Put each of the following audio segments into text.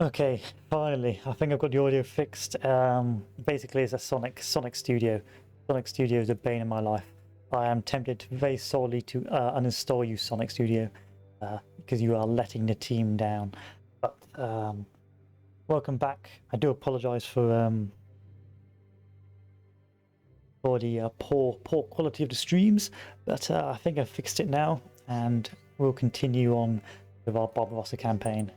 Okay, finally, I think I've got the audio fixed. Basically, it's a Sonic Studio. Sonic Studio is a bane in my life. I am tempted very sorely to uninstall you, Sonic Studio, because you are letting the team down. But welcome back. I do apologise for the poor quality of the streams, but I think I've fixed it now, and we'll continue on with our Barbarossa campaign.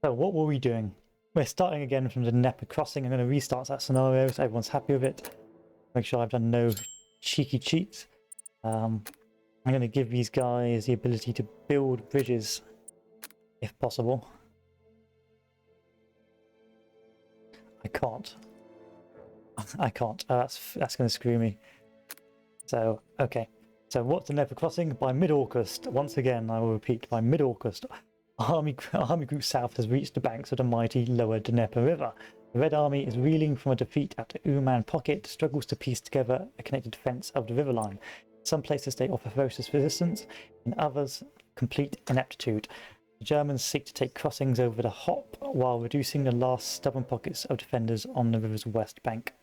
So what were we doing? We're starting again from the Dnieper crossing. I'm going to restart that scenario so everyone's happy with it. Make sure I've done no cheeky cheats. I'm going to give these guys the ability to build bridges, if possible. I can't. I can't. That's going to screw me. So, okay. So what's the Dnieper crossing? By mid-August, once again, I will repeat, by mid-August, Army Group South has reached the banks of the mighty lower Dnieper River. The Red Army is reeling from a defeat at the Uman Pocket, struggles to piece together a connected defence of the river line. In some places they offer ferocious resistance, in others complete ineptitude. The Germans seek to take crossings over the Hop while reducing the last stubborn pockets of defenders on the river's west bank.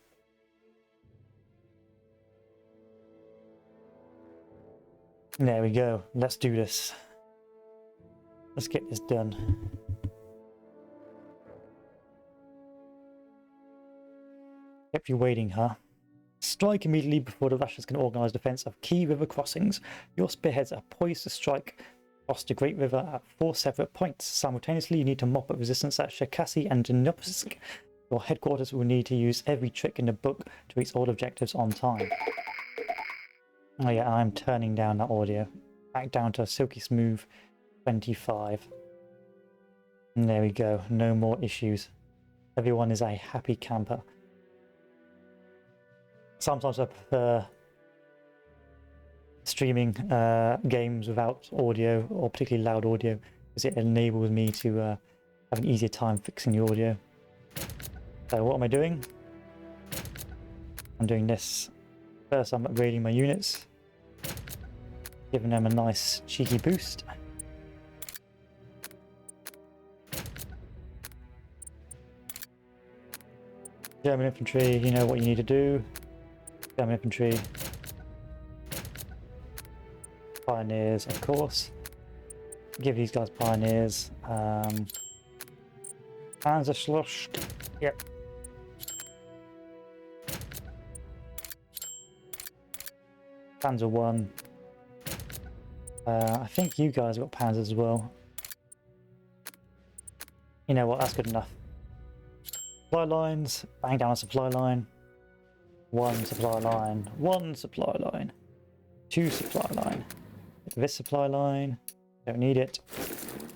There we go, let's do this. Let's get this done. Kept you waiting, huh? Strike immediately before the Russians can organise defence of key river crossings. Your spearheads are poised to strike across the Great River at 4 separate points. Simultaneously, you need to mop up resistance at Cherkasy and Dnipropetrovsk. Your headquarters will need to use every trick in the book to reach all objectives on time. Oh yeah, I'm turning down that audio. Back down to a silky smooth 25. And there we go, no more issues. Everyone is a happy camper. Sometimes I prefer streaming games without audio, or particularly loud audio, because it enables me to have an easier time fixing the audio. So what am I doing? I'm doing this. First I'm upgrading my units, giving them a nice cheeky boost. German infantry, you know what you need to do. German infantry. Pioneers, of course. Give these guys pioneers. Panzerschluss. Yep. Panzer 1. I think you guys have got panzers as well. You know what, that's good enough. Supply lines, bang down a supply line. 1 supply line, 1 supply line, 2 supply line. Get this supply line, don't need it.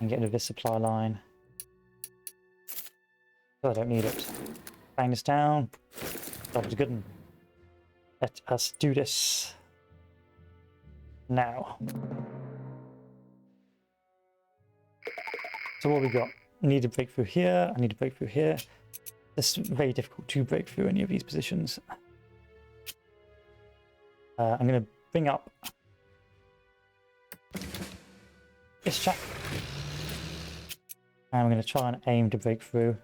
And get rid of this supply line. Oh, I don't need it. Bang this down. That was good. Let us do this now. So what we got? I need to break through here. I need to break through here. It's very difficult to break through any of these positions. I'm going to bring up this chap. And I'm going to try and aim to break through.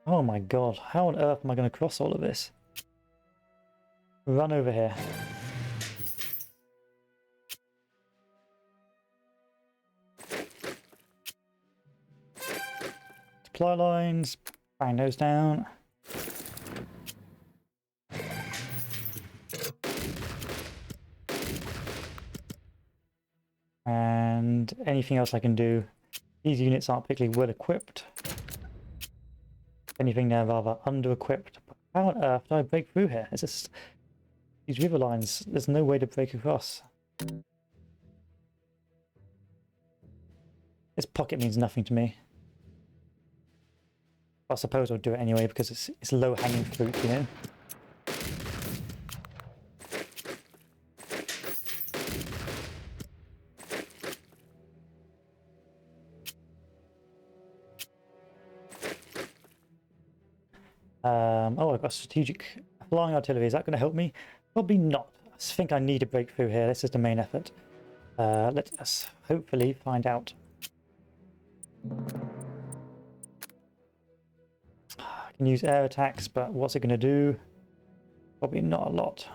Oh my god, how on earth am I going to cross all of this? Run over here. Supply lines, bang those down. And anything else I can do. These units aren't particularly well equipped. Anything, they're rather under-equipped. How on earth do I break through here? It's just these river lines, there's no way to break across. This pocket means nothing to me. I suppose I'll do it anyway because it's low-hanging fruit, you know. Oh, I've got strategic flying artillery. Is that going to help me? Probably not. I think I need a breakthrough here. This is the main effort. Let us hopefully find out. I can use air attacks, but what's it going to do? Probably not a lot.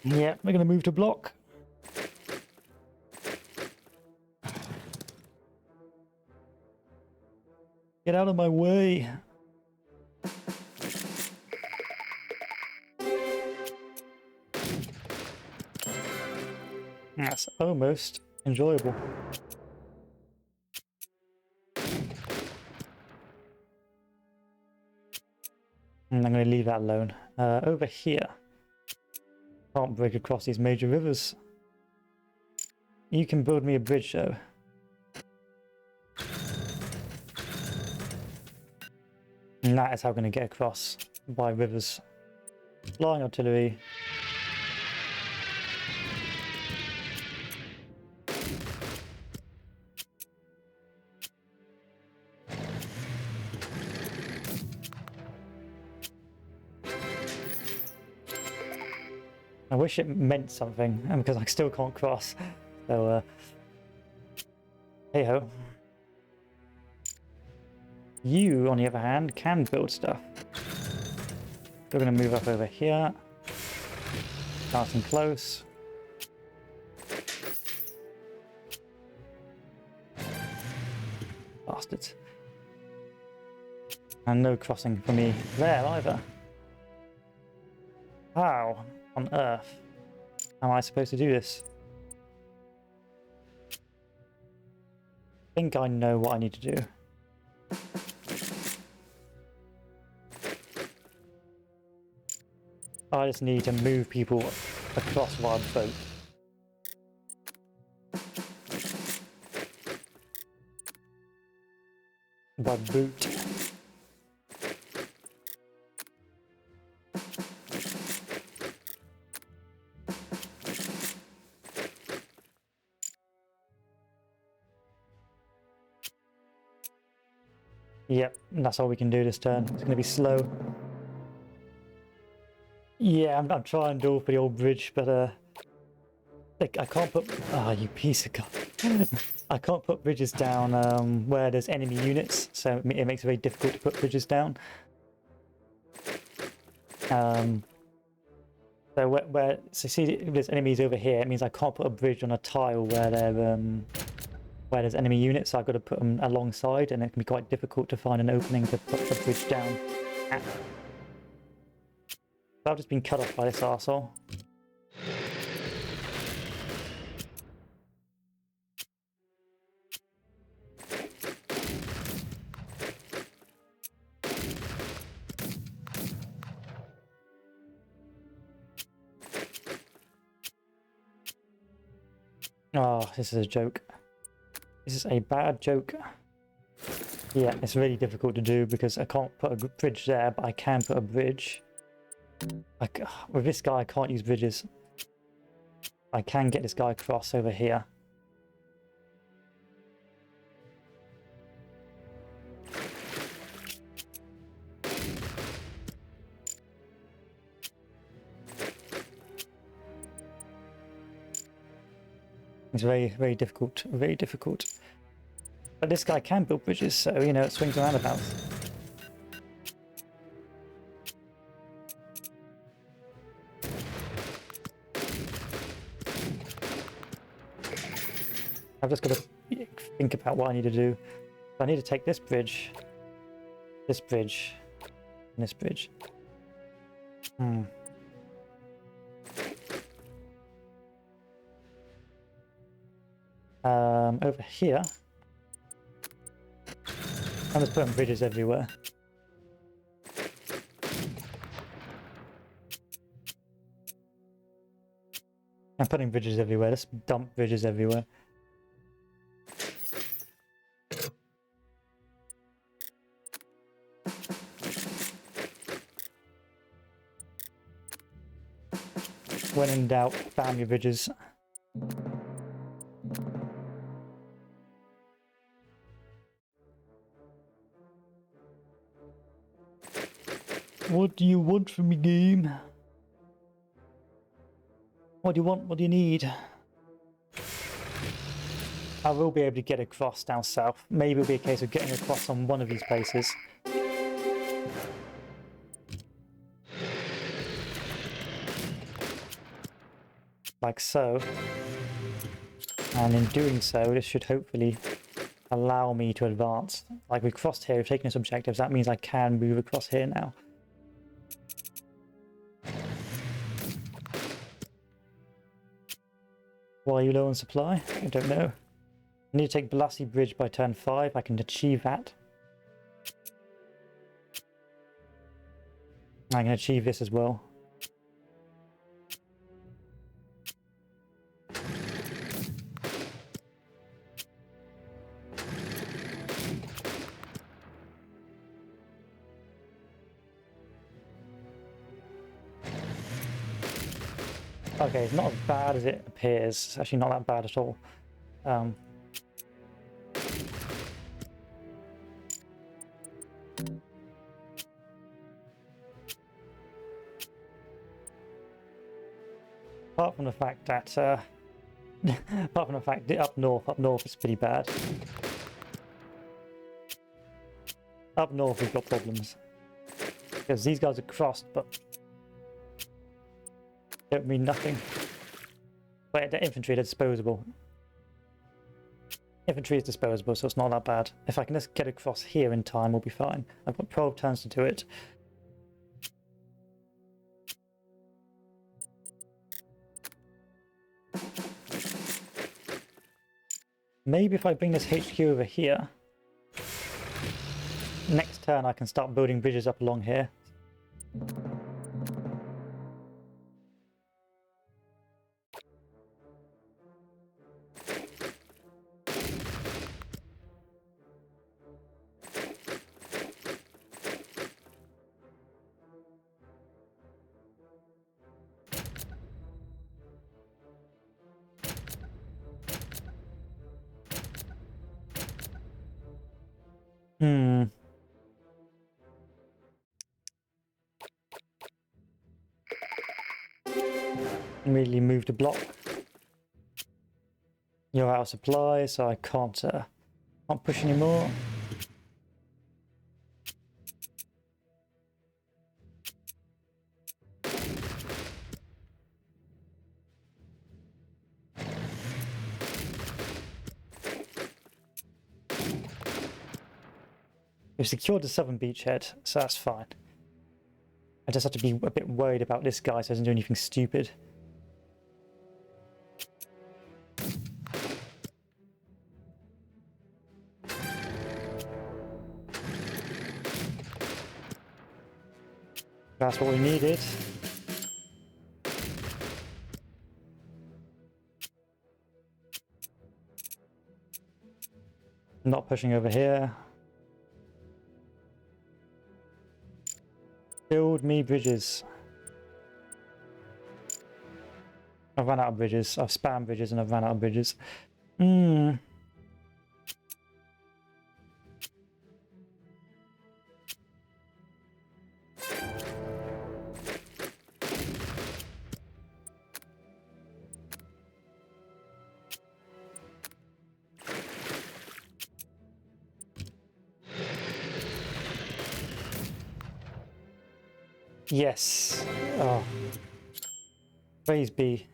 Yeah, we're going to move to block. Get out of my way. That's almost enjoyable. And I'm going to leave that alone. Over here. Can't break across these major rivers. You can build me a bridge though. And that is how we're going to get across, by rivers. Flying artillery. I wish it meant something, because I still can't cross. So, hey ho. You, on the other hand, can build stuff. We're going to move up over here. Nice and close. Bastards. And no crossing for me there either. How on earth am I supposed to do this? I think I know what I need to do. I just need to move people across via boat. By boot. Yep, that's all we can do this turn. It's going to be slow. Yeah, I'm trying to do for the old bridge, but I can't put... Ah, you piece of god. I can't put bridges down where there's enemy units, so it makes it very difficult to put bridges down. So see, if there's enemies over here, it means I can't put a bridge on a tile where there's enemy units, so I've got to put them alongside, and it can be quite difficult to find an opening to put the bridge down at. I've just been cut off by this arsehole. Oh, this is a joke. This is a bad joke. Yeah, it's really difficult to do because I can't put a bridge there, but I can put a bridge. With this guy, I can't use bridges. I can get this guy across over here. It's very, very difficult. Very difficult. But this guy can build bridges, so, you know, it swings and roundabouts. I've just got to think about what I need to do. I need to take this bridge, and this bridge. Over here, I'm just putting bridges everywhere. I'm putting bridges everywhere. Let's dump bridges everywhere. When in doubt, spam your bridges. What do you want from me, game? What do you want? What do you need? I will be able to get across down south. Maybe it'll be a case of getting across on one of these places. Like so. And in doing so, this should hopefully allow me to advance. Like we've crossed here, we've taken its objectives, that means I can move across here now. Why are you low on supply? I don't know. I need to take Balassi Bridge by turn 5. I can achieve that. I can achieve this as well. Okay, it's not as bad as it appears. It's actually not that bad at all. Apart from the fact that, apart from the fact that up north is pretty bad. Up north we've got problems. Because these guys are crossed, but don't mean nothing. But the infantry, they're disposable. Infantry is disposable, so it's not that bad. If I can just get across here in time, we'll be fine. I've got 12 turns to do it. Maybe if I bring this HQ over here, next turn I can start building bridges up along here. Immediately move to block. You're out of supply, so I can't push anymore. We've secured the southern beachhead, so that's fine. I just have to be a bit worried about this guy so he doesn't do anything stupid. That's what we needed. Not pushing over here. Build me bridges. I've run out of bridges. I've spammed bridges and I've run out of bridges. Yes. Oh. Praise be.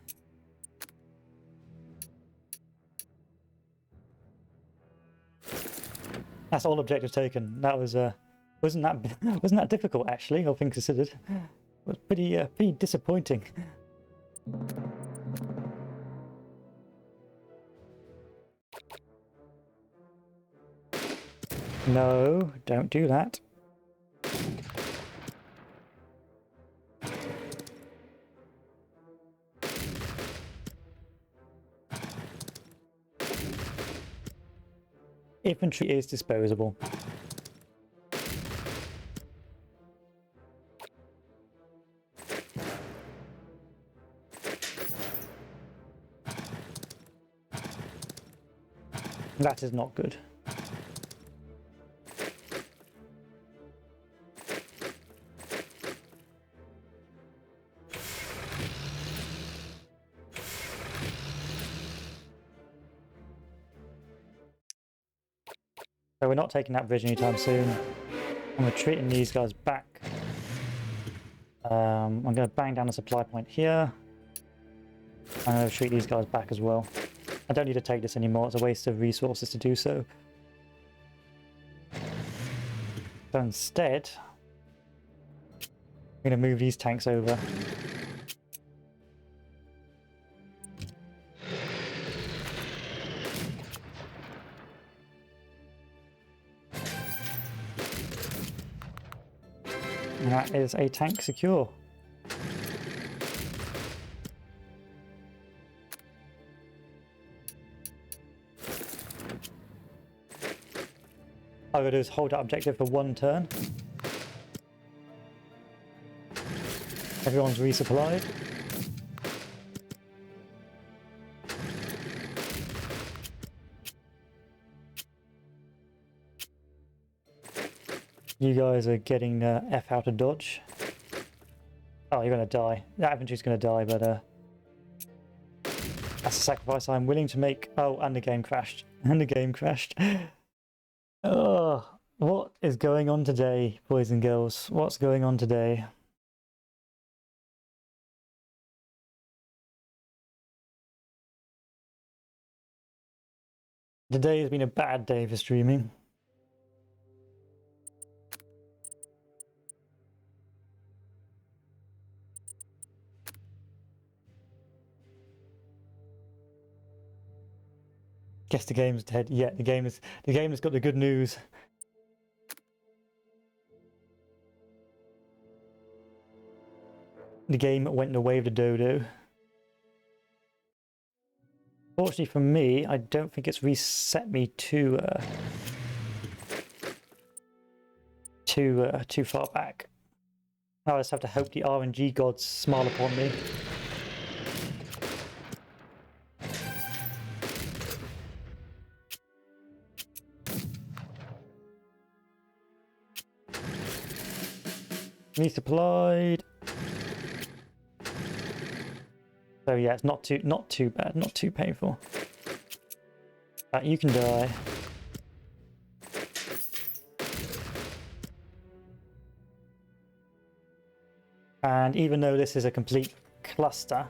That's all objective taken. That was wasn't that difficult actually, all things considered. It was pretty disappointing. No, don't do that. Infantry is disposable. That is not good. So we're not taking that bridge anytime soon. I'm retreating these guys back. I'm going to bang down the supply point here. I'm going to retreat these guys back as well. I don't need to take this anymore. It's a waste of resources to do so. So instead, I'm going to move these tanks over. And that is a tank secure. All I gotta do is hold that objective for 1 turn. Everyone's resupplied. You guys are getting the F out of dodge. Oh, you're gonna die. That infantry's gonna die, but that's a sacrifice I'm willing to make. Oh, and the game crashed. And the game crashed. Oh, what is going on today, boys and girls? What's going on today? Today has been a bad day for streaming. Guess the game's dead. Yeah, the game has got the good news. The game went the way of the dodo. Fortunately for me, I don't think it's reset me too far back. I just have to hope the RNG gods smile upon me. Resupplied. So yeah, it's not too bad, not too painful. You can die. And even though this is a complete cluster,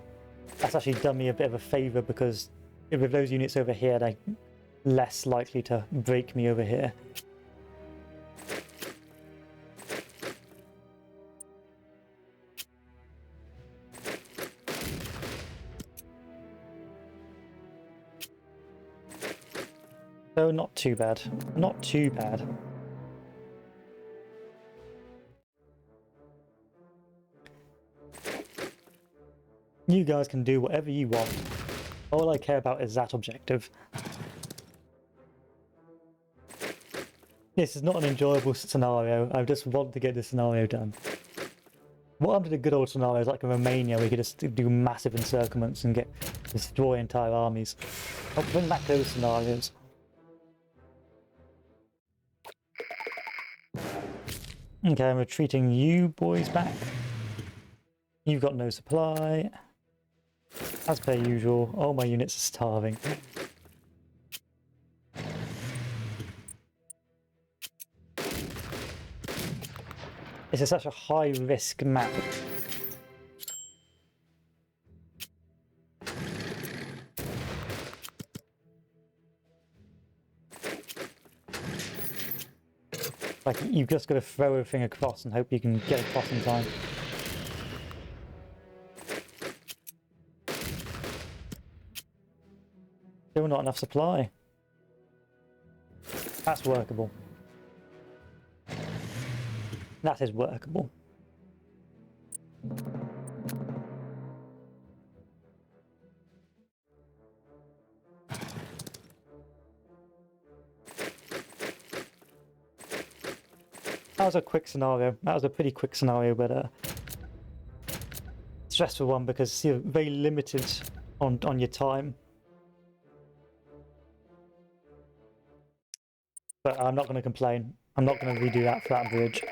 that's actually done me a bit of a favour, because with those units over here, they're less likely to break me over here. So not too bad. Not too bad. You guys can do whatever you want. All I care about is that objective. This is not an enjoyable scenario. I just want to get this scenario done. What happened to the good old scenarios like in Romania, where you could just do massive encirclements and destroy entire armies? I'll bring back those scenarios. Okay, I'm retreating you boys back. You've got no supply. As per usual, all my units are starving. This is such a high-risk map. Like, you've just got to throw everything across and hope you can get across in time. Still not enough supply. That's workable. That is workable. was a quick scenario. That was a pretty quick scenario, but stressful one because you're very limited on your time. But I'm not going to complain. I'm not going to redo that for that bridge.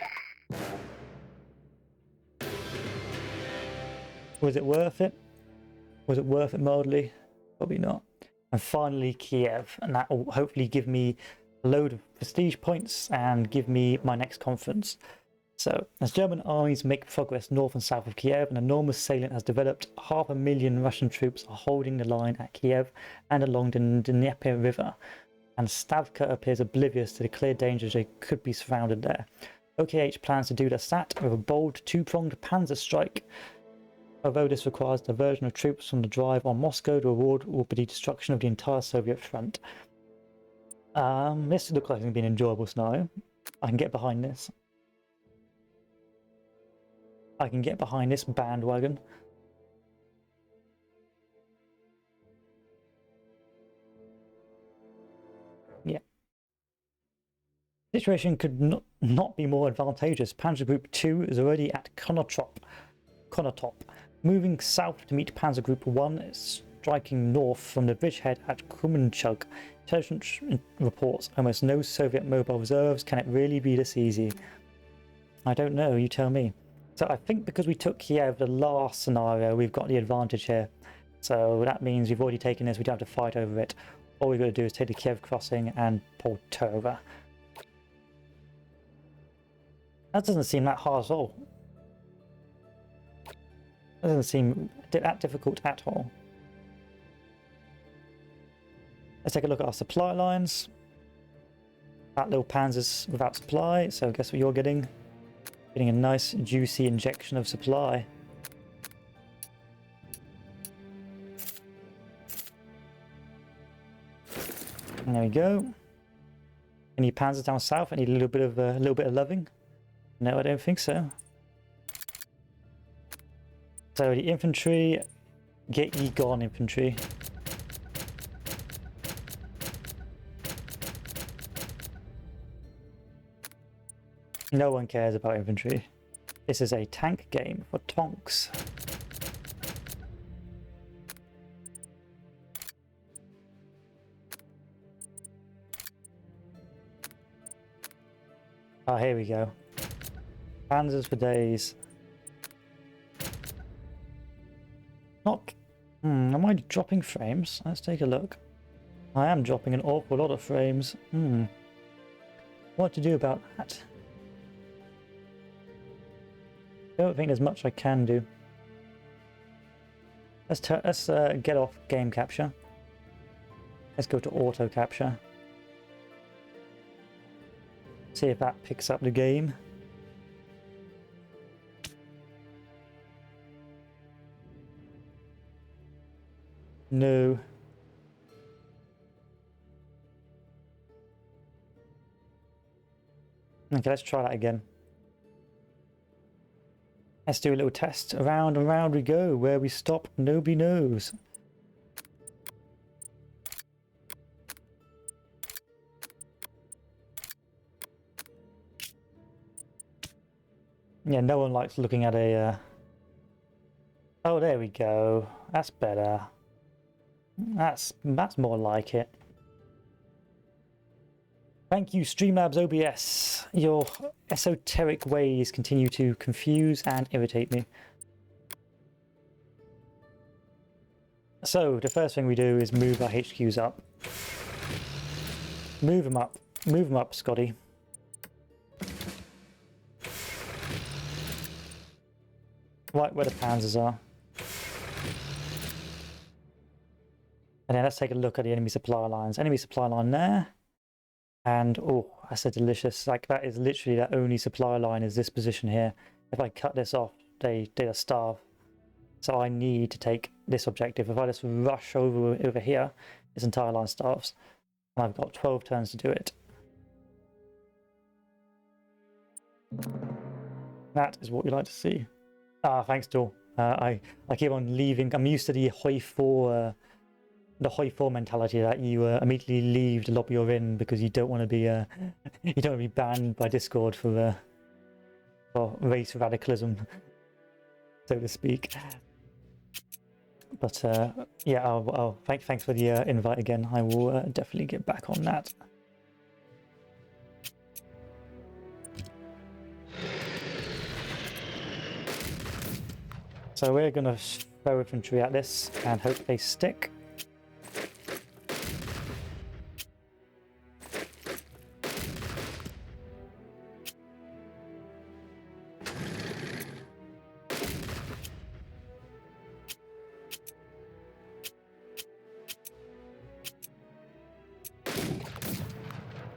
Was it worth it? Was it worth it mildly? Probably not. And finally Kiev, and that will hopefully give me a load of prestige points and give me my next conference. So, as German armies make progress north and south of Kiev, an enormous salient has developed. 500,000 Russian troops are holding the line at Kiev and along the Dnieper River, and Stavka appears oblivious to the clear dangers they could be surrounded there. OKH plans to do the SAT with a bold two-pronged panzer strike. Although this requires diversion of troops from the drive on Moscow, the reward will be the destruction of the entire Soviet front. This looks like it's going to be an enjoyable scenario. I can get behind this. I can get behind this bandwagon. Yeah. Situation could not be more advantageous. Panzer Group 2 is already at Konotop, moving south to meet Panzer Group 1, striking north from the bridgehead at Kremenchug. Intelligence reports almost no Soviet mobile reserves. Can it really be this easy? I don't know, you tell me. So I think because we took Kiev, the last scenario, we've got the advantage here. So that means we've already taken this, we don't have to fight over it. All we've got to do is take the Kiev crossing and pull Turva. That doesn't seem that hard at all. That doesn't seem that difficult at all. Let's take a look at our supply lines. That little panzer's without supply, so guess what you're getting? Getting a nice juicy injection of supply. And there we go. Any panzers down south? I need a little bit of loving. No, I don't think so. So the infantry, get ye gone, infantry. No one cares about infantry. This is a tank game for tonks. Ah, here we go. Panzers for days. Am I dropping frames? Let's take a look. I am dropping an awful lot of frames. What to do about that? Don't think there's much I can do. Let's get off game capture. Let's go to auto capture. See if that picks up the game. No. Okay, let's try that again. Let's do a little test. Around and round we go. Where we stop, nobody knows. Yeah, no one likes looking at a... Oh, there we go. That's better. That's more like it. Thank you, Streamlabs OBS. Your esoteric ways continue to confuse and irritate me. So, the first thing we do is move our HQs up. Move them up. Move them up, Scotty. Right where the panzers are. And then let's take a look at the enemy supply lines. Enemy supply line there. And, oh, that's a delicious, like, that is literally the only supply line is this position here. If I cut this off, they starve. So I need to take this objective. If I just rush over here, this entire line starves. And I've got 12 turns to do it. That is what we like to see. Ah, thanks, Joel. I keep on leaving. I'm used to the hoi 4... the hoi 4 mentality that you immediately leave the lobby you're in because you don't want to be banned by Discord for or race radicalism, so to speak. But yeah, thanks for the invite again. I will definitely get back on that. So we're gonna throw infantry at this and hope they stick.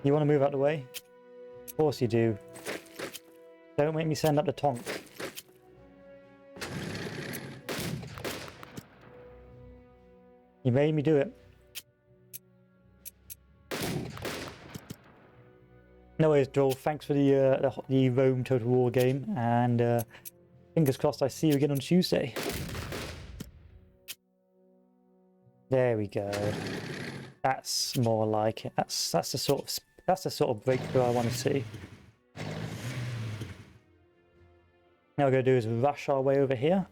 You want to move out the way? Of course you do. Don't make me send up the tonks. You made me do it. No worries, Joel. Thanks for the Rome Total War game, and fingers crossed I see you again on Tuesday. There we go. That's more like it. That's the sort of breakthrough I want to see. Now we're going to do is rush our way over here.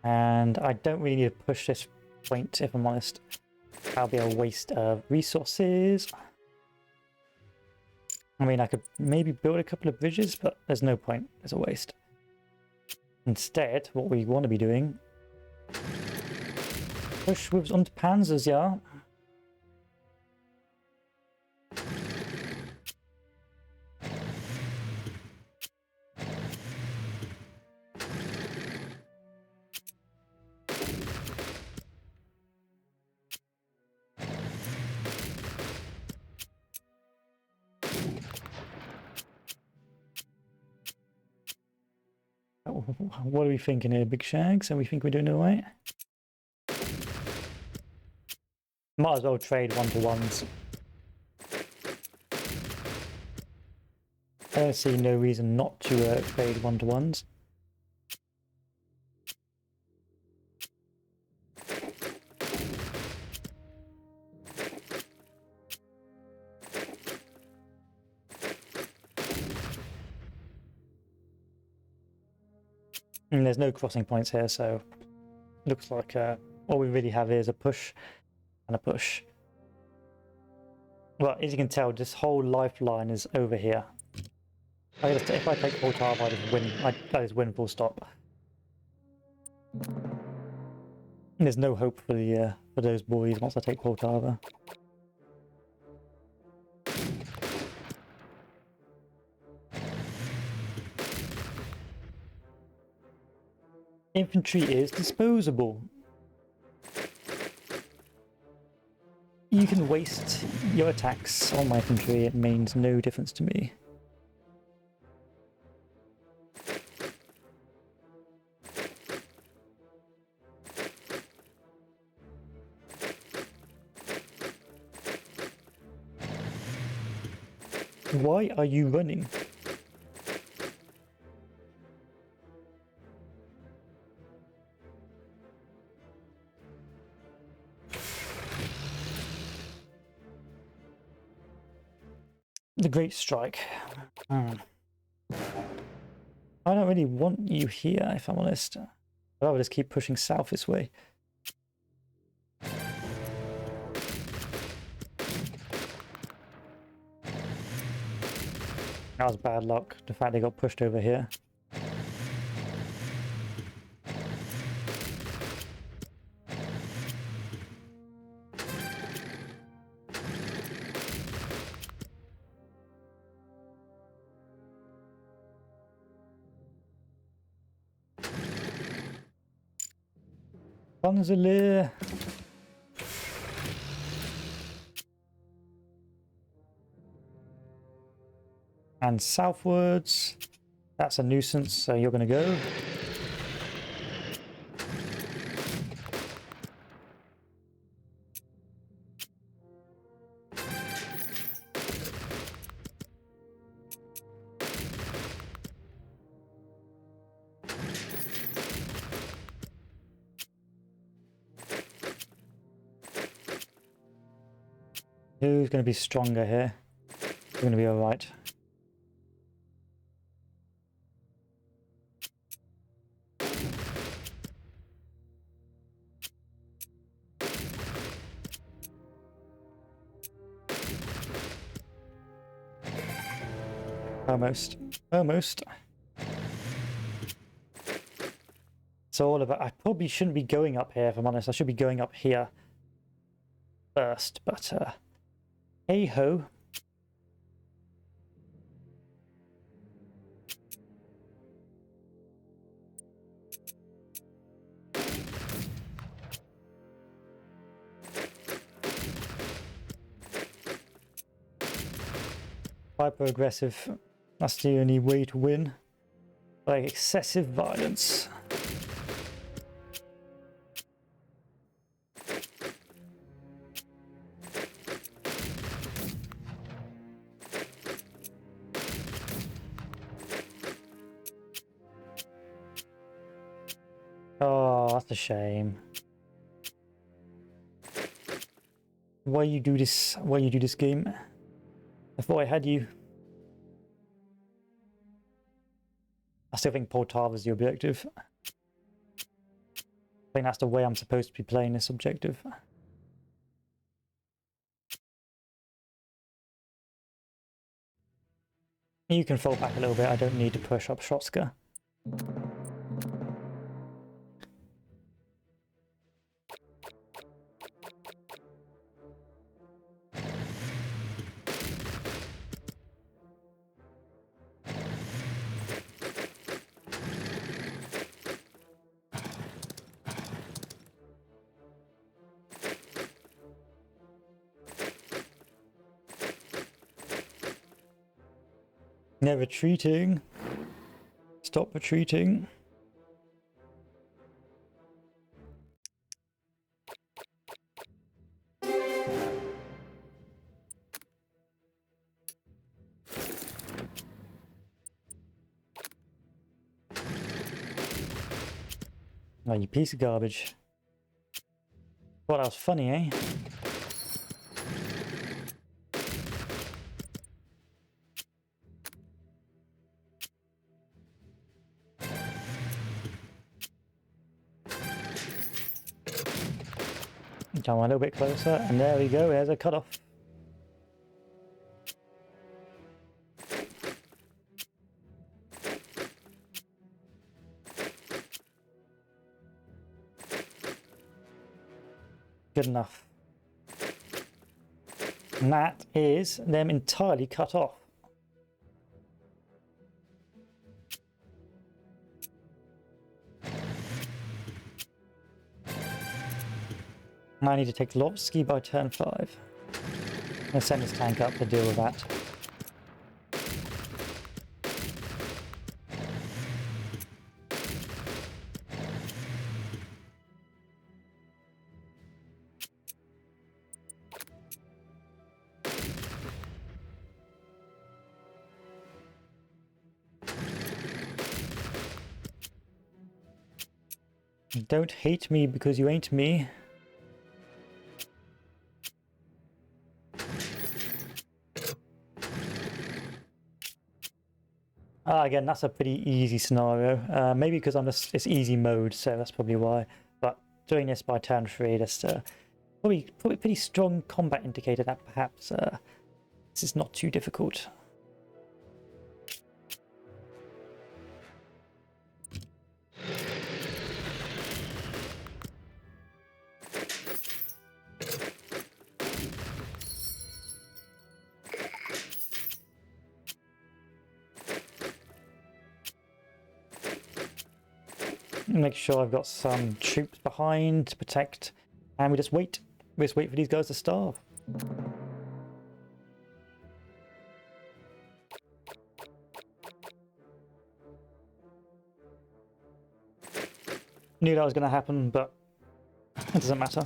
And I don't really need to push this point, if I'm honest. That'll be a waste of resources. I mean, I could maybe build a couple of bridges, but there's no point. It's a waste. Instead, what we want to be doing... push with onto panzers, yeah? What are we thinking here, Big Shags? Are we think we're doing it right? Might as well trade one-to-ones. I don't see no reason not to trade one-to-ones. And there's no crossing points here, so looks like all we really have is a push and a push. Well, as you can tell, this whole lifeline is over here. If I take Poltava, I just win. I just win full stop. And there's no hope for the for those boys once I take Poltava. Infantry is disposable. You can waste your attacks on my infantry, it means no difference to me. Why are you running? The Great Strike. I don't really want you here, if I'm honest. I'd rather just keep pushing south this way. That was bad luck, the fact they got pushed over here. Panzerlehr. And southwards. That's a nuisance, so you're going to go. Who's going to be stronger here? We're going to be alright. Almost. Almost. So all of it. I probably shouldn't be going up here, if I'm honest. I should be going up here first, but hey ho. Hyper aggressive. That's the only way to win. Like excessive violence. Oh, that's a shame. Why you do this? Why you do this game? I thought I had you. I still think Poltava's the objective. I think that's the way I'm supposed to be playing this objective. You can fall back a little bit. I don't need to push up Shotska. They're retreating. Stop retreating. Oh, you piece of garbage. Thought that was funny, eh? Come a little bit closer, and there we go, there's a cutoff. Good enough. And that is them entirely cut off. I need to take Lovsky by turn 5. I'm going to send this tank up to deal with that. Don't hate me because you ain't me. Again, that's a pretty easy scenario. Maybe because it's easy mode, so that's probably why. But doing this by turn 3, that's probably a pretty strong combat indicator that perhaps this is not too difficult. Make sure I've got some troops behind to protect, and we just wait. We just wait for these guys to starve. Knew that was going to happen, but it doesn't matter.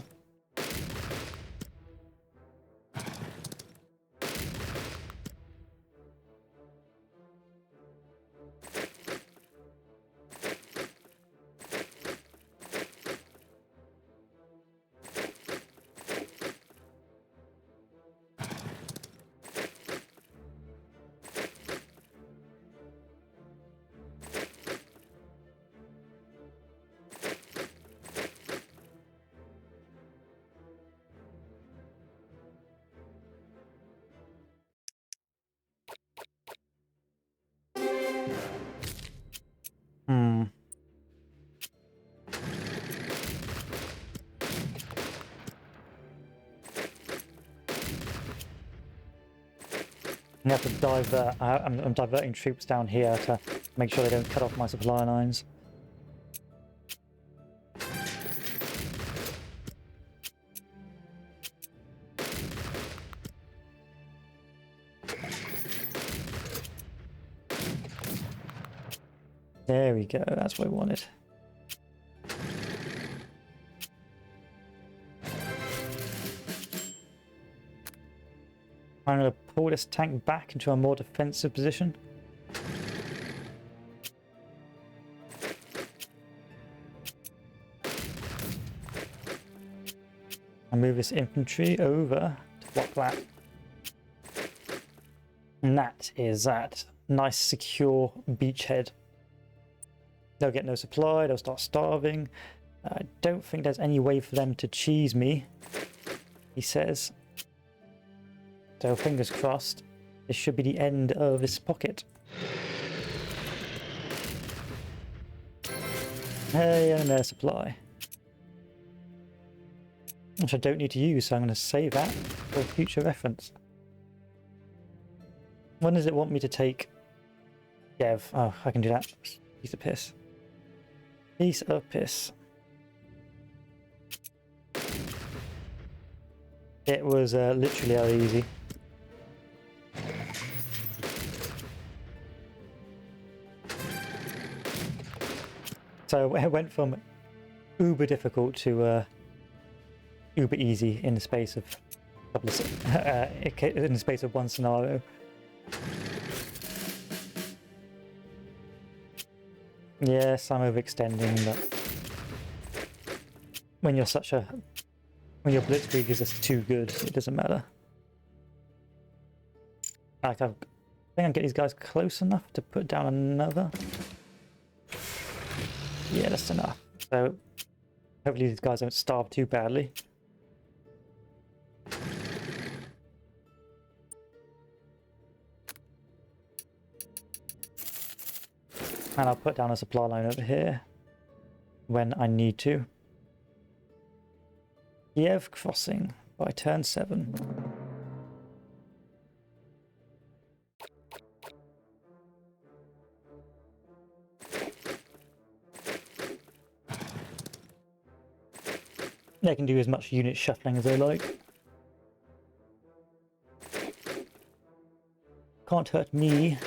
I have to divert. I'm diverting troops down here to make sure they don't cut off my supply lines. There we go, that's what I wanted. I'm going to pull this tank back into a more defensive position. And move this infantry over to block that. And that is that nice, secure beachhead. They'll get no supply, they'll start starving. I don't think there's any way for them to cheese me, he says. So fingers crossed, this should be the end of this pocket. Hey, and their supply. Which I don't need to use, so I'm going to save that for future reference. When does it want me to take Kiev? Oh, I can do that. Piece of piss. Piece of piss. It was literally how easy. So it went from uber difficult to uber easy in the space of in the space of one scenario. Yes, I'm overextending, but when you're when your blitzkrieg is just too good, it doesn't matter. Like I think I can get these guys close enough to put down another. Yeah, that's enough. So hopefully these guys don't starve too badly. And I'll put down a supply line over here when I need to. Kiev crossing by turn 7. They can do as much unit shuffling as they like. Can't hurt me.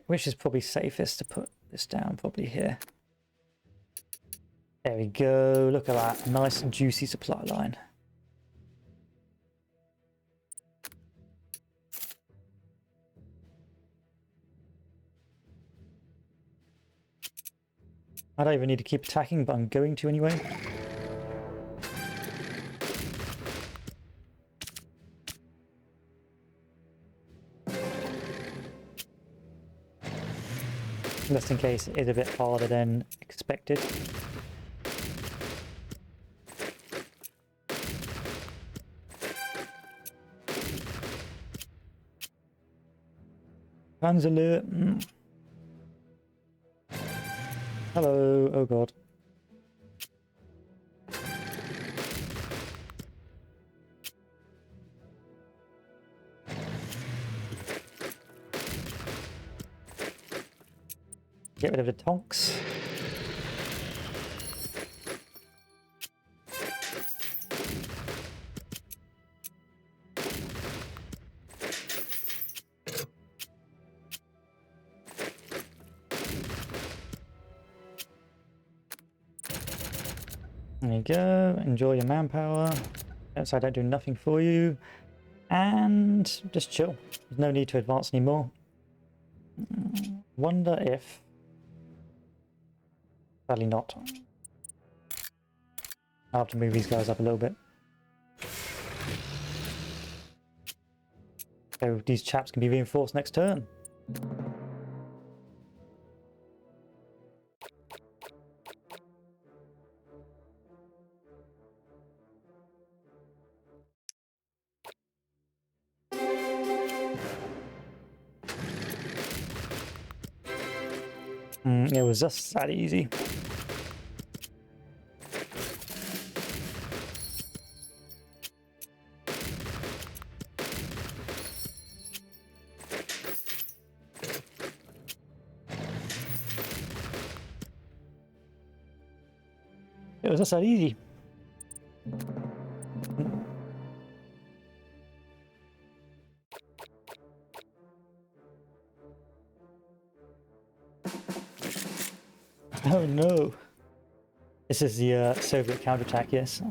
Which is probably safest to put this down, probably here. There we go, look at that, nice and juicy supply line. I don't even need to keep attacking, but I'm going to anyway. Just in case it is a bit harder than expected. Panzer. Hello, oh god. Get rid of the tonks. There you go, enjoy your manpower. So I don't do nothing for you. And just chill. There's no need to advance anymore. Wonder if... Sadly not. I'll have to move these guys up a little bit. So these chaps can be reinforced next turn. It was just that easy. It was just that easy. Oh no. This is the Soviet counterattack, yes.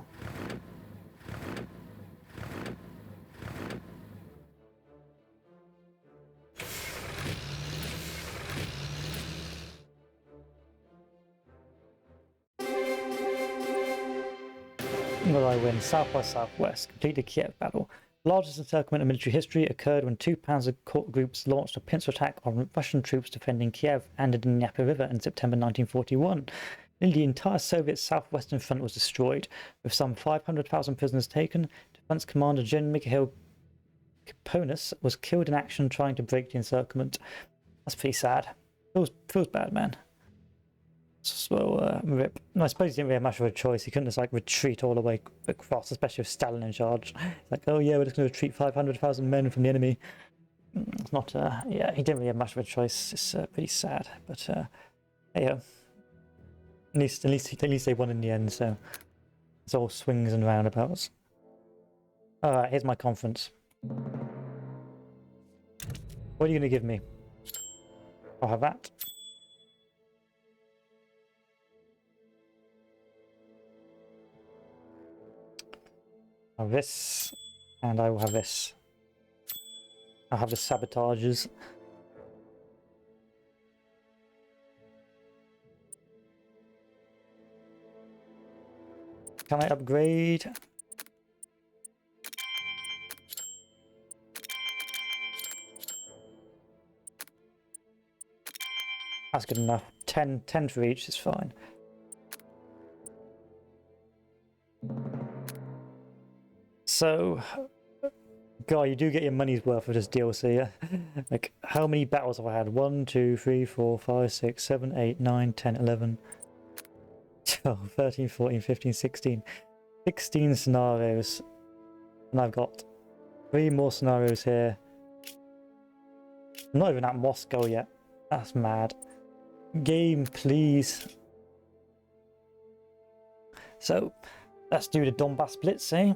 Will I win? South by Southwest. Complete the Kiev battle. The largest encirclement in military history occurred when two panzer groups launched a pincer attack on Russian troops defending Kiev and the Dnieper River in September 1941. Nearly the entire Soviet southwestern front was destroyed, with some 500,000 prisoners taken. Defense commander General Mikhail Kaponis was killed in action trying to break the encirclement. That's pretty sad. Feels bad, man. So, rip. No, I suppose he didn't really have much of a choice. He couldn't just like retreat all the way across, especially with Stalin in charge. Like, oh yeah, we're just going to retreat 500,000 men from the enemy. It's not, yeah, he didn't really have much of a choice. It's pretty sad, but hey, at least they won in the end. So it's all swings and roundabouts. All right, here's my conference. What are you going to give me? I'll have that. I'll have this, and I will have this. I'll have the sabotages. Can I upgrade? That's good enough. 10 for each is fine. So, God, you do get your money's worth of this DLC. Like, how many battles have I had? 1, 2, 3, 4, 5, 6, 7, 8, 9, 10, 11, 12, 13, 14, 15, 16. 16 scenarios. And I've got 3 more scenarios here. I'm not even at Moscow yet. That's mad. Game, please. So, let's do the Donbass Blitz, eh?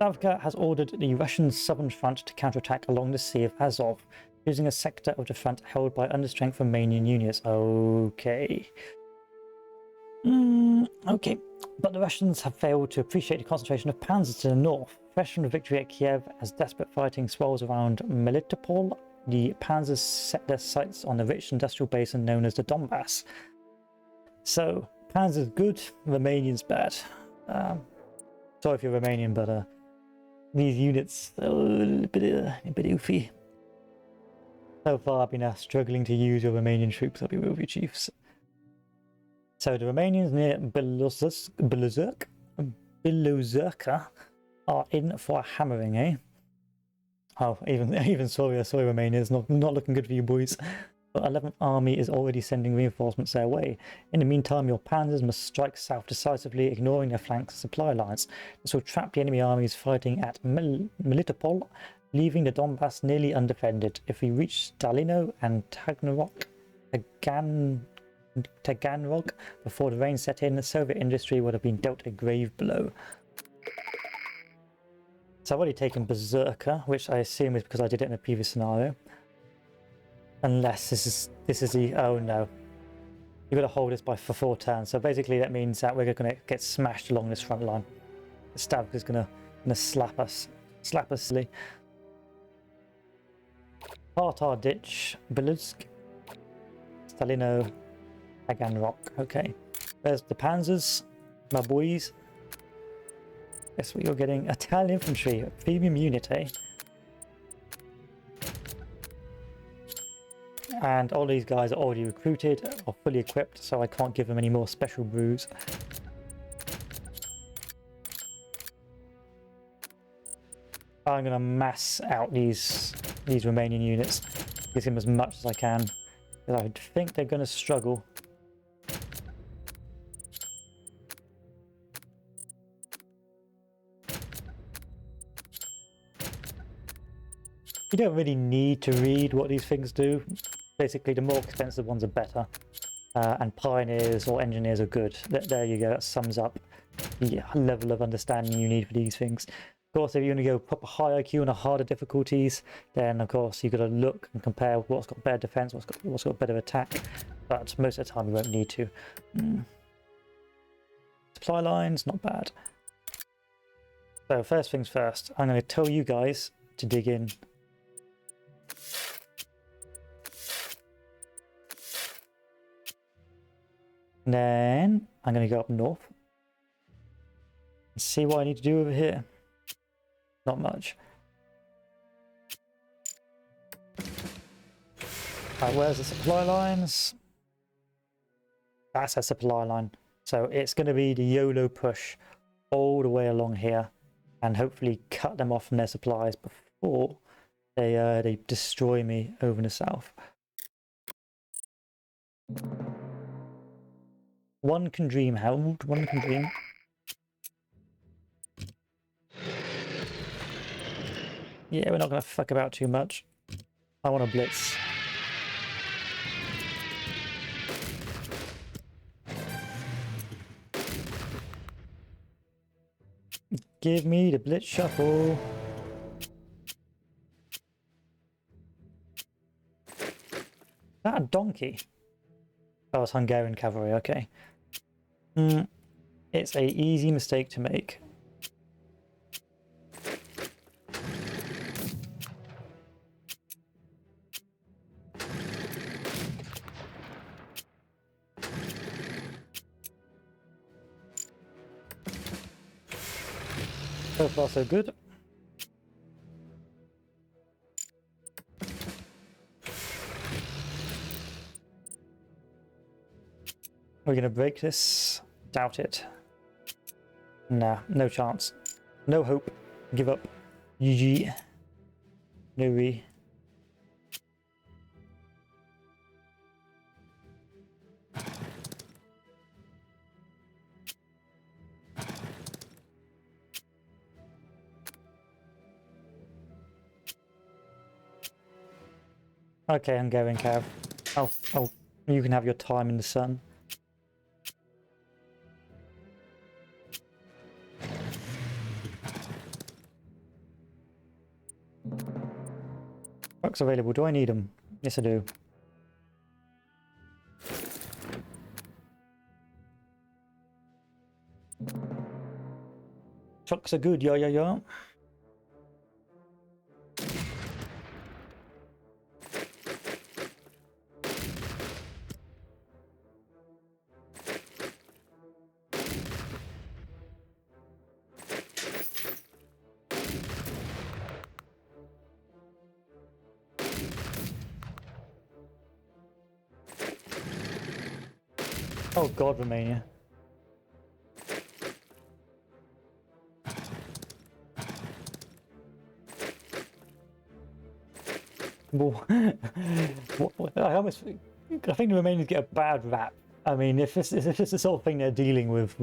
Stavka has ordered the Russian southern front to counterattack along the Sea of Azov, using a sector of the front held by understrength Romanian units. Okay. Okay. But the Russians have failed to appreciate the concentration of panzers to the north. Fresh from the victory at Kiev, as desperate fighting swells around Melitopol, the panzers set their sights on the rich industrial basin known as the Donbass. So, panzers good, Romanians bad. Sorry if you're Romanian, but these units are a bit oofy. So far I've been struggling to use your Romanian troops, I'll be real with you, chiefs. So the Romanians near Belozerka are in for a hammering, eh? Oh, even sorry Romanians, not looking good for you boys. The 11th Army is already sending reinforcements their way. In the meantime, your panzers must strike south decisively, ignoring their flanks and supply lines. This will trap the enemy armies fighting at Melitopol, leaving the Donbass nearly undefended. If we reach Stalino and Taganrog before the rain set in, the Soviet industry would have been dealt a grave blow. So I've already taken Berserker, which I assume is because I did it in a previous scenario. Unless this is the, oh no, you've got to hold this for 4 turns. So basically that means that we're going to get smashed along this front line. The Stavka is going to slap us silly. Tartar Ditch, Belutsk, Stalino, Taganrog. Okay, there's the panzers, my boys. Guess what you're getting? Italian infantry, a premium unit, eh? And all these guys are already recruited or fully equipped, so I can't give them any more special brews. I'm going to mass out these Romanian units, give them as much as I can. I think they're going to struggle. You don't really need to read what these things do. Basically, the more expensive ones are better. And pioneers or engineers are good. There you go, that sums up the level of understanding you need for these things. Of course, if you want to go proper high IQ and a harder difficulties, then of course you've got to look and compare what's got better defense, what's got better attack. But most of the time you won't need to. Supply lines, not bad. So first things first, I'm going to tell you guys to dig in. And then I'm going to go up north and see what I need to do over here. Not much. Where's the supply lines? That's a supply line. So it's going to be the YOLO push all the way along here and hopefully cut them off from their supplies before they destroy me over in the south. One can dream, Harold. One can dream. Yeah, we're not going to fuck about too much. I want to blitz. Give me the blitz shuffle. Is that a donkey? Oh, it's Hungarian cavalry, okay. It's an easy mistake to make. So far, so good. We're going to break this. Doubt it. Nah, no chance. No hope. Give up. GG. No re. Okay, I'm going, Cav. Oh, you can have your time in the sun. Trucks available. Do I need them? Yes, I do. Trucks are good, yeah. Oh god, Romania. I think the Romanians get a bad rap. I mean, if it's the sort of thing they're dealing with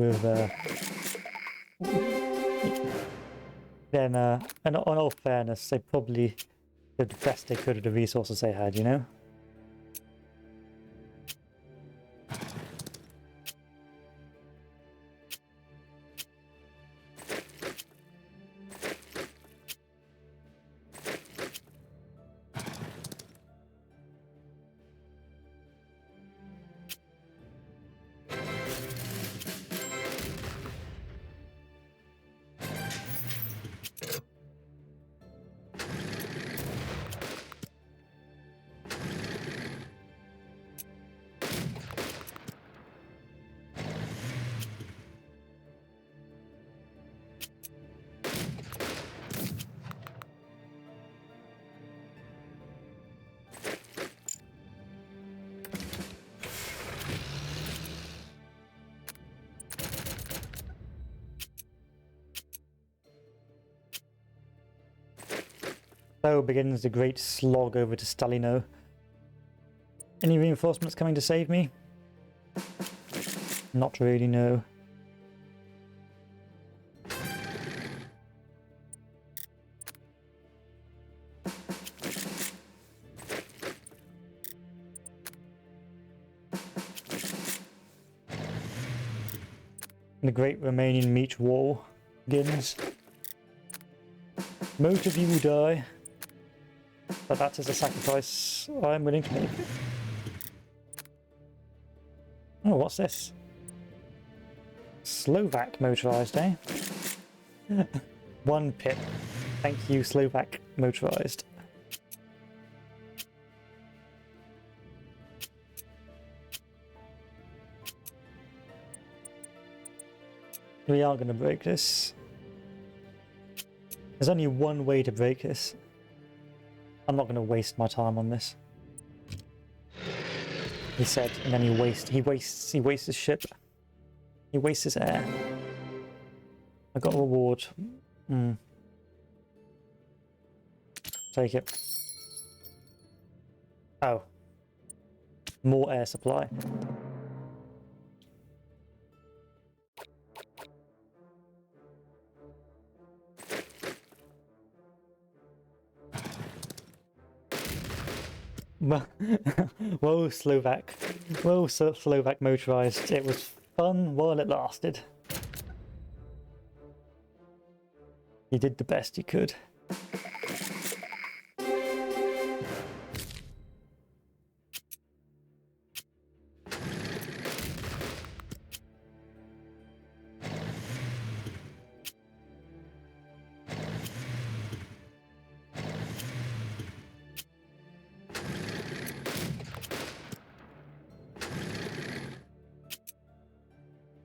then, and on all fairness, they probably did the best they could with the resources they had, you know? So begins the great slog over to Stalino. Any reinforcements coming to save me? Not really, no. The Great Romanian Meat War begins. Most of you will die, but that is a sacrifice I'm willing to make. Oh, what's this? Slovak motorized, eh? 1 pip. Thank you, Slovak motorized. We are going to break this. There's only one way to break this. I'm not going to waste my time on this. He said, and then he wastes his ship. He wastes his air. I got a reward. Take it. Oh. More air supply. Whoa, Slovak. Whoa, Slovak motorized. It was fun while it lasted. You did the best you could.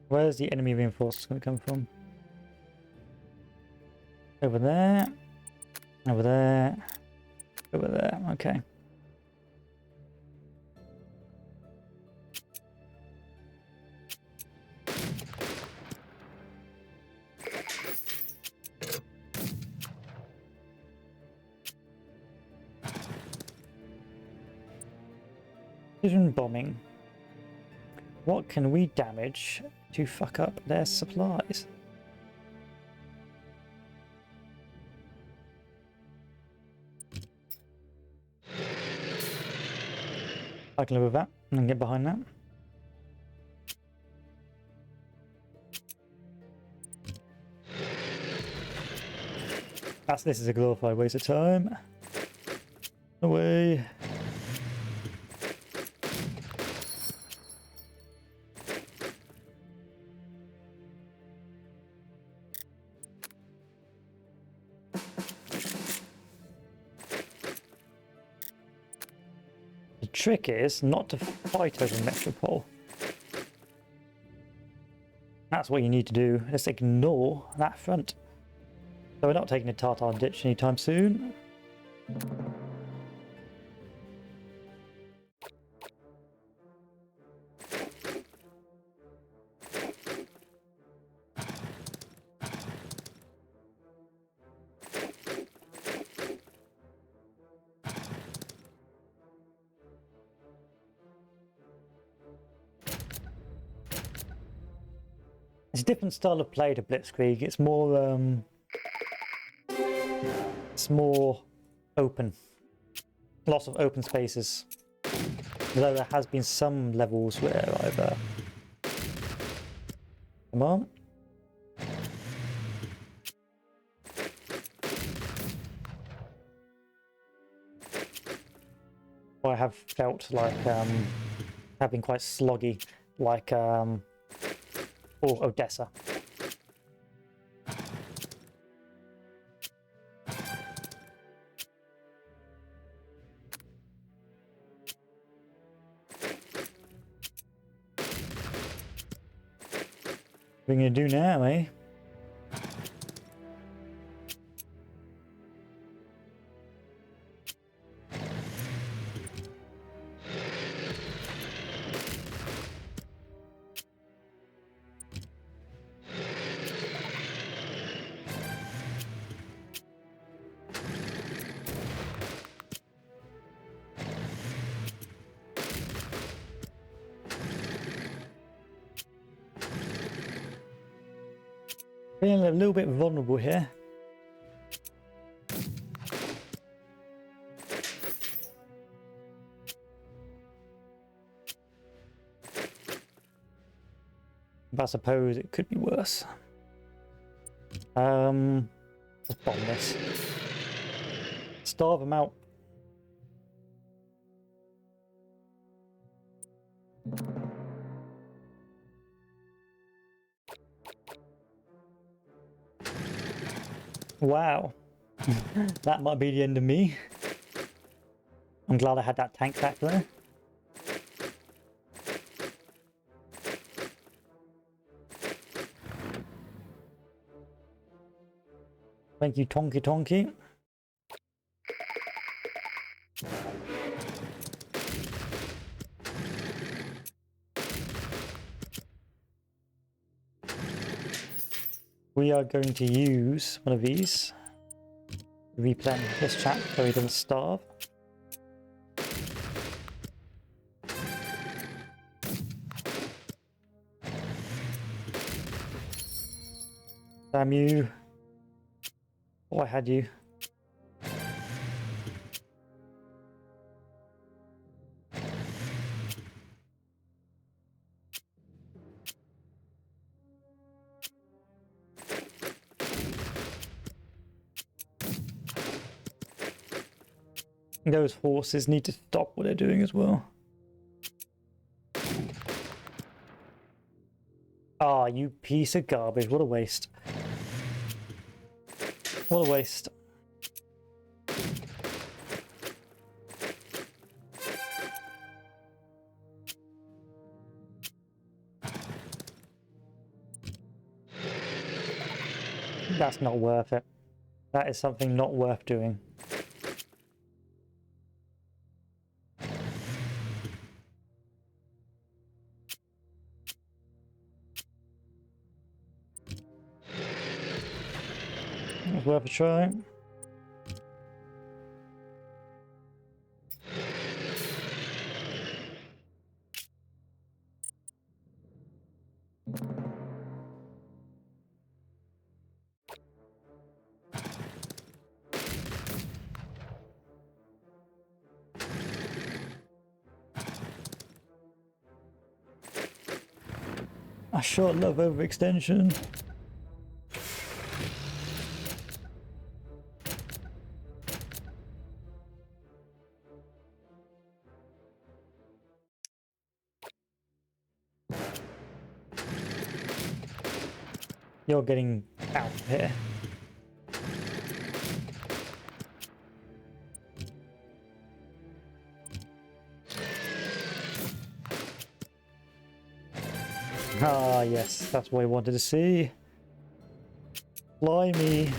Where's the enemy reinforcements going to come from? Over there. Over there. Over there. Okay. Precision bombing. What can we damage to fuck up their supplies? I can live with that and get behind that. This is a glorified waste of time. Away. The trick is not to fight over Metropole. That's what you need to do. Just ignore that front. So we're not taking a Tartar ditch anytime soon. It's a different style of play to Blitzkrieg. It's more open. Lots of open spaces. Although there has been some levels where I've come on. I have felt like have been quite sloggy, like or Odessa. What are we gonna do now, eh? Feeling a little bit vulnerable here. But I suppose it could be worse. Let's bomb this. Starve them out. Wow. That might be the end of me. I'm glad I had that tank back there. Thank you, Tonky Tonky. We are going to use one of these to replenish this chap so he doesn't starve. Damn you. Oh, I had you. Those horses need to stop what they're doing as well. Ah, you piece of garbage. What a waste. What a waste. That's not worth it. That is something not worth doing. It's worth a try. I sure love overextension. You're getting out of here. Ah, yes, that's what I wanted to see. Fly me.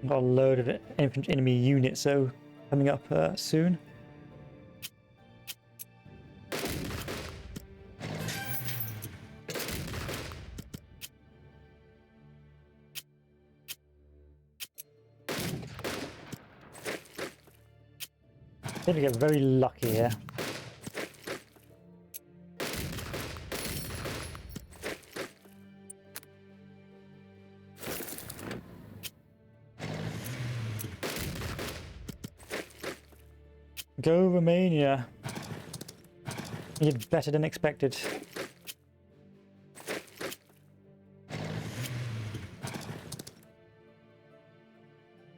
Got a load of enemy units though coming up soon. I think we get very lucky here. Go Romania. You did better than expected.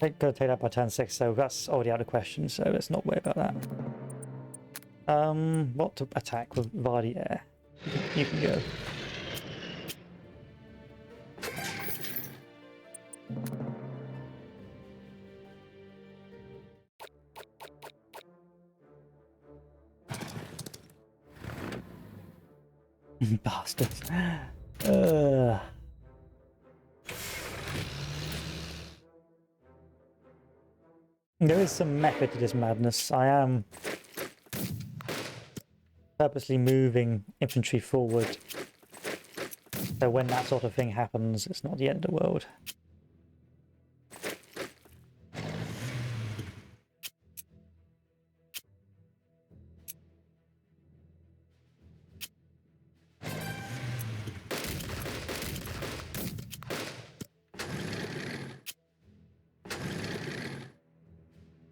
Gotta take that by turn 6, so that's already out of question, so let's not worry about that. What to attack with via the air? You can go. Bastards. There is some method to this madness. I am purposely moving infantry forward. So when that sort of thing happens, it's not the end of the world.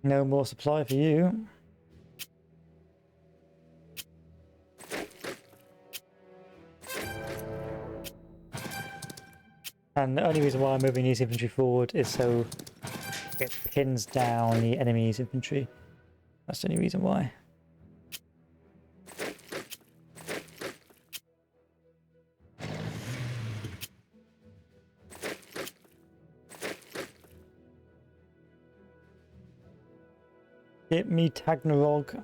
No more supply for you. And the only reason why I'm moving these infantry forward is so it pins down the enemy's infantry. That's the only reason why. Get me Tagnarog.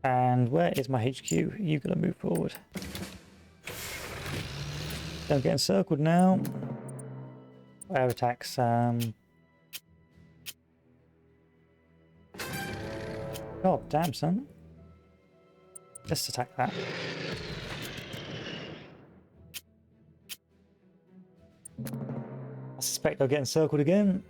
And where is my HQ? You gotta move forward. Don't get encircled now. Air attacks. God damn, son. Let's attack that. I suspect I'll get encircled again.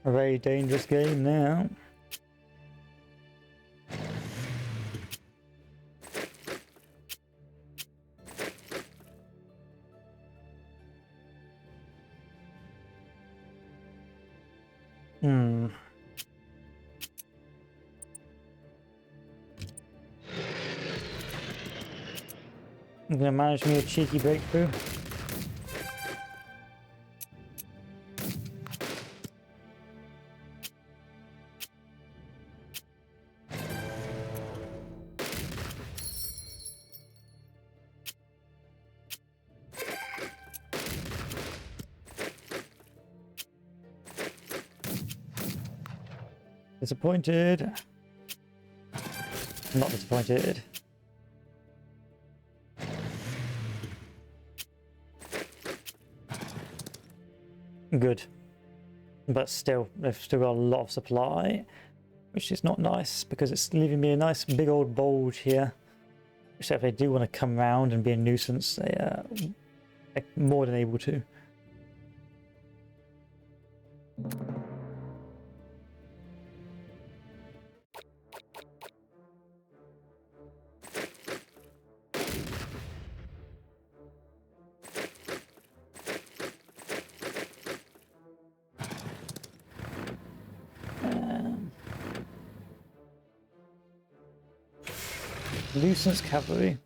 A very dangerous game now. I'm gonna manage me a cheeky breakthrough. Disappointed. Not disappointed. Good. But still, they've still got a lot of supply, which is not nice because it's leaving me a nice big old bulge here. So if they do want to come round and be a nuisance, they're more than able to. Nuisance cavalry.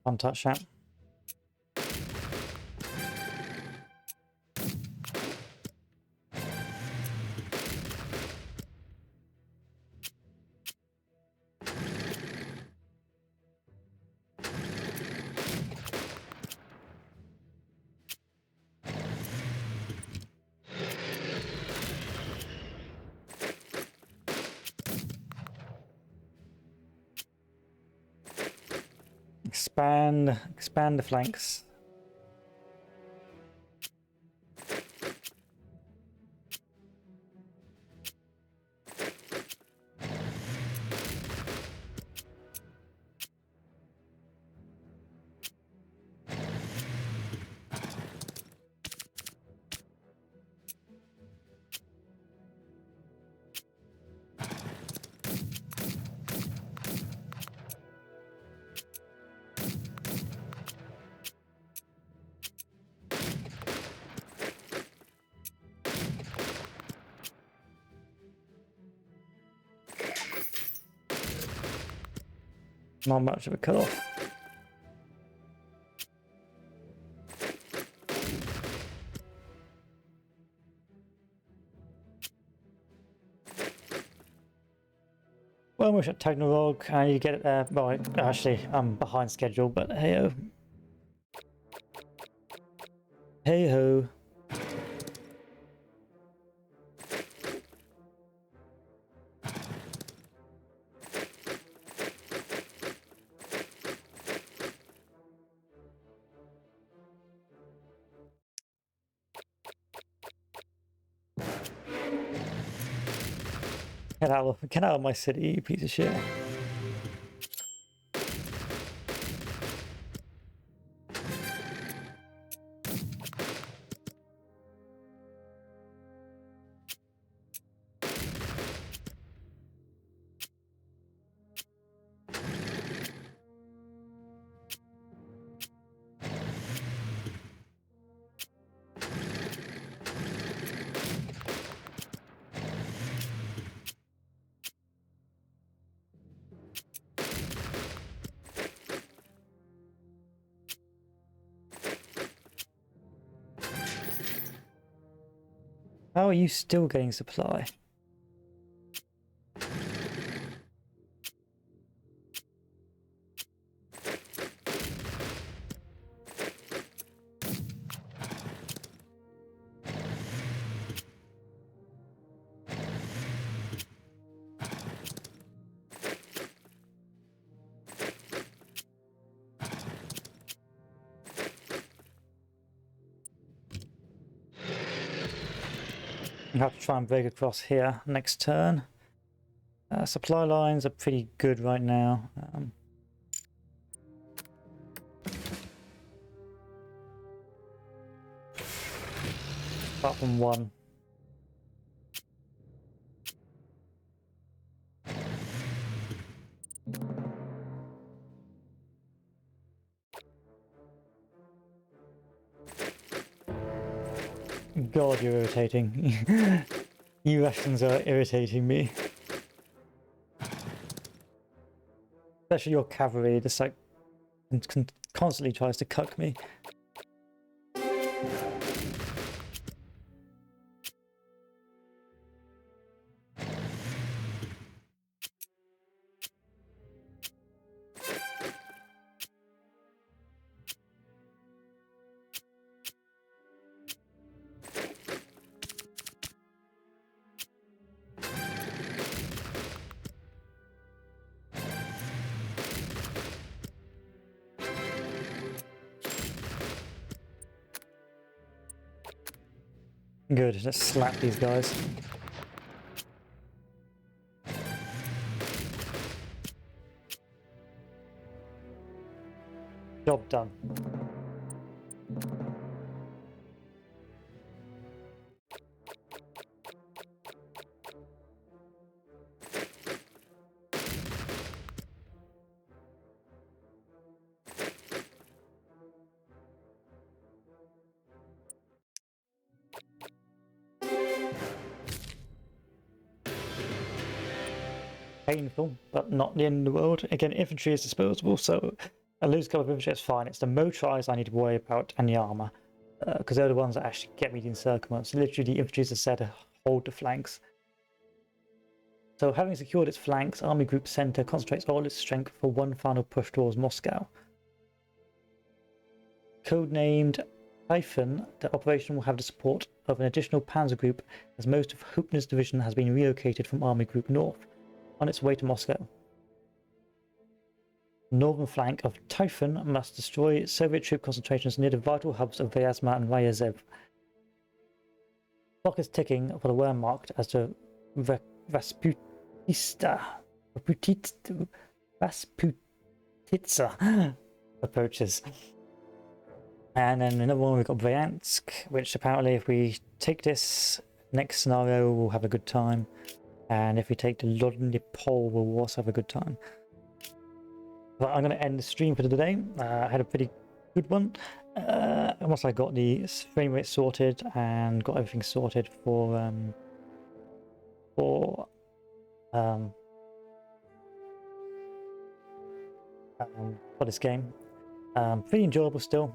Untouched that. Expand the flanks. Not much of a cut-off. Well, we're at Tagnarog, and you get it there. Well, actually, I'm behind schedule, but hey-ho. Hey-ho. Get out of my city, you piece of shit. How are you still getting supply? I have to try and break across here next turn. Supply lines are pretty good right now. Apart from one. God, you're irritating. You Russians are irritating me. Especially your cavalry, just like constantly tries to cuck me. Good, let's slap these guys. Job done. Painful, but not the end of the world. Again, infantry is disposable, so I lose a couple of infantry, it's fine. It's the motorized I need to worry about and the armor, because they're the ones that actually get me the encirclements. Literally, the infantry is set to hold the flanks. So, having secured its flanks, Army Group Center concentrates all its strength for one final push towards Moscow. Codenamed Typhon, the operation will have the support of an additional panzer group, as most of Hoopner's division has been relocated from Army Group North, on its way to Moscow. The northern flank of Typhon must destroy Soviet troop concentrations near the vital hubs of Vyazma and Ryazev. Clock is ticking for the Wehrmacht as the Rasputitsa approaches. And then another one, we've got Bryansk, which apparently if we take this next scenario, we'll have a good time. And if we take the Lodny Pole, we'll also have a good time. But I'm going to end the stream for today. I had a pretty good one. Once I got the frame rate sorted and got everything sorted for for this game. Pretty enjoyable still.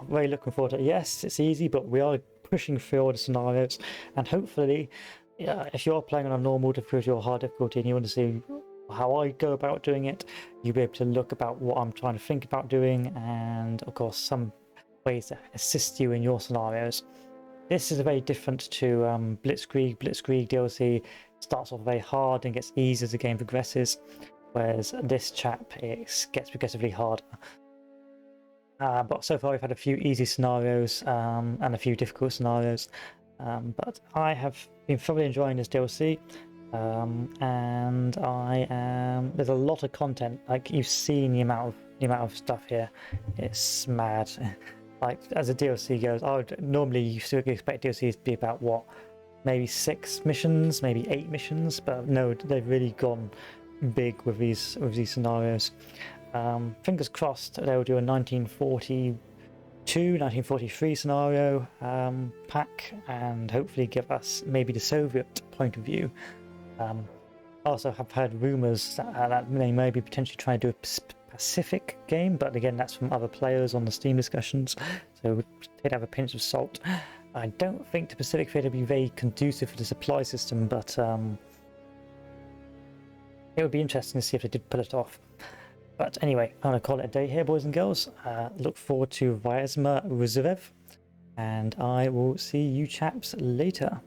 Really looking forward to it. Yes, it's easy, but we are pushing through all the scenarios, and hopefully, yeah, if you're playing on a normal difficulty or hard difficulty and you want to see how I go about doing it, you'll be able to look about what I'm trying to think about doing, and of course some ways to assist you in your scenarios. This is very different to Blitzkrieg. Blitzkrieg DLC starts off very hard and gets easier as the game progresses, whereas this chap, it gets progressively harder. But so far we've had a few easy scenarios and a few difficult scenarios, but I have been thoroughly enjoying this DLC, and there's a lot of content. Like, you've seen the amount of stuff here. It's mad. Like, as a DLC goes, I would normally you still expect DLCs to be about what, maybe 6 missions, maybe 8 missions, but no, they've really gone big with these scenarios. Fingers crossed they'll do a 1942, 1943 scenario pack, and hopefully give us maybe the Soviet point of view. Also have heard rumours that they may be potentially trying to do a Pacific game, but again, that's from other players on the Steam discussions, so they'd have a pinch of salt. I don't think the Pacific Theatre would be very conducive for the supply system, but it would be interesting to see if they did pull it off. But anyway, I'm going to call it a day here, boys and girls. Look forward to Vyazma Ruzev, and I will see you chaps later.